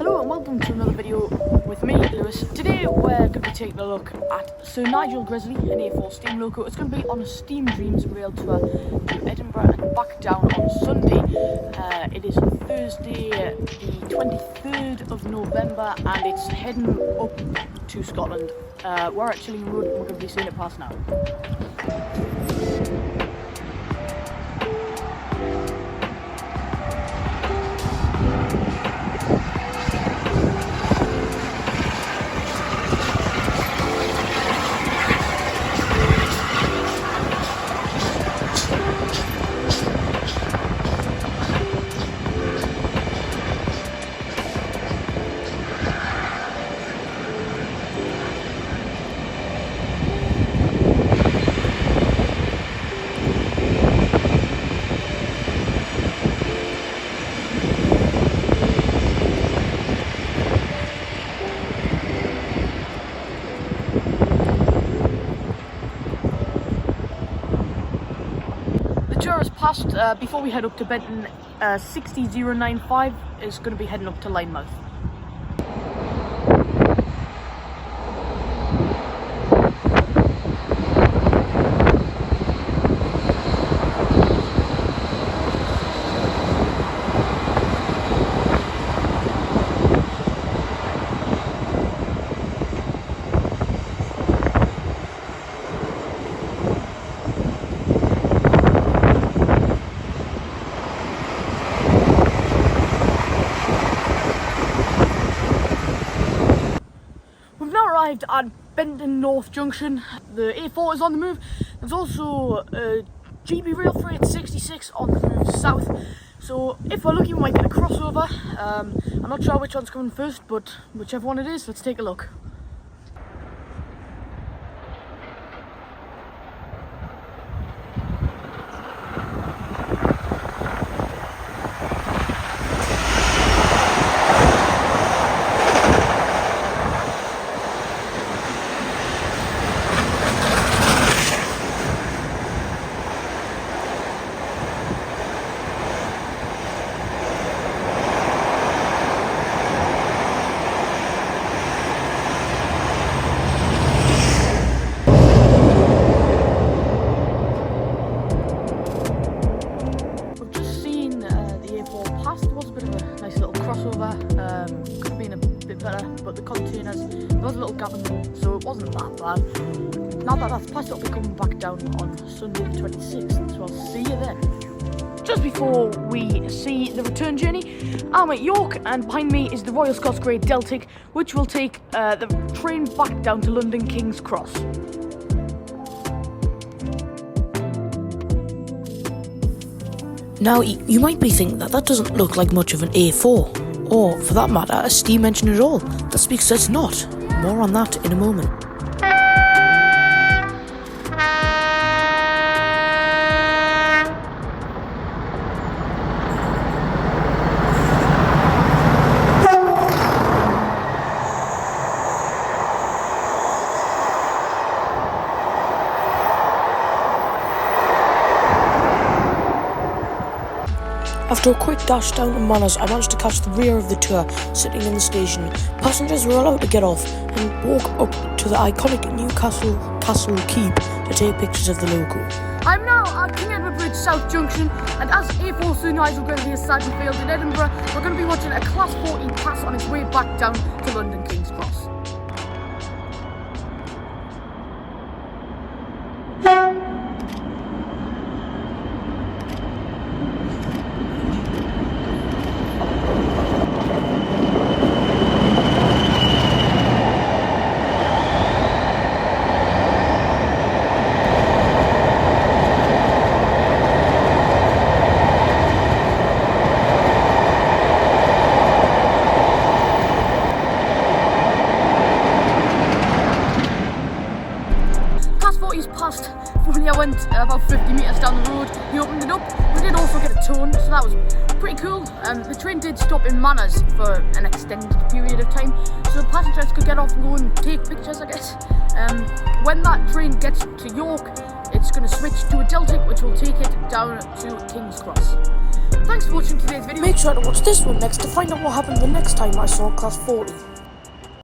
Hello and welcome to another video with me, Lewis. Today we're going to be taking a look at Sir Nigel Grizzly, an A4 Steam loco. It's going to be on a Steam Dreams rail tour to Edinburgh and back down on Sunday. It is Thursday the 23rd of November and it's heading up to Scotland. We're at Chilling Road and we're going to be seeing it pass now. Past, before we head up to Benton, 60095 is going to be heading up to Linemouth. Arrived at Benton North Junction. The A4 is on the move. There's also a GB Rail Freight 66 on the move south. So if we're lucky we might get a crossover. I'm not sure which one's coming first, but whichever one it is, let's take a look. Could have been a bit better, but the containers, there was a little gap in them, so it wasn't that bad. Now that that's passed, I'll be coming back down on Sunday the 26th, so I'll see you then. Just before we see the return journey, I'm at York, and behind me is the Royal Scots Grey Deltic, which will take the train back down to London King's Cross. Now, you might be thinking that doesn't look like much of an A4, or for that matter, a steam engine at all. That's because it's not. More on that in a moment. After a quick dash down to Manners, I managed to catch the rear of the tour sitting in the station. Passengers were allowed to get off and walk up to the iconic Newcastle Castle Keep to take pictures of the logo. I'm now at King Edward Bridge South Junction, and as A4 Sir Nigel Grizzly has sadly failed in Edinburgh, we're going to be watching a Class 40 pass on its way back down to London King's Cross. Past, only I went about 50 metres down the road, he opened it up. We did also get a tone, so that was pretty cool. The train did stop in Manners for an extended period of time, so passengers could get off and go and take pictures, I guess. When that train gets to York, it's going to switch to a Deltic, which will take it down to King's Cross. Thanks for watching today's video. Make sure to watch this one next to find out what happened the next time I saw Class 40.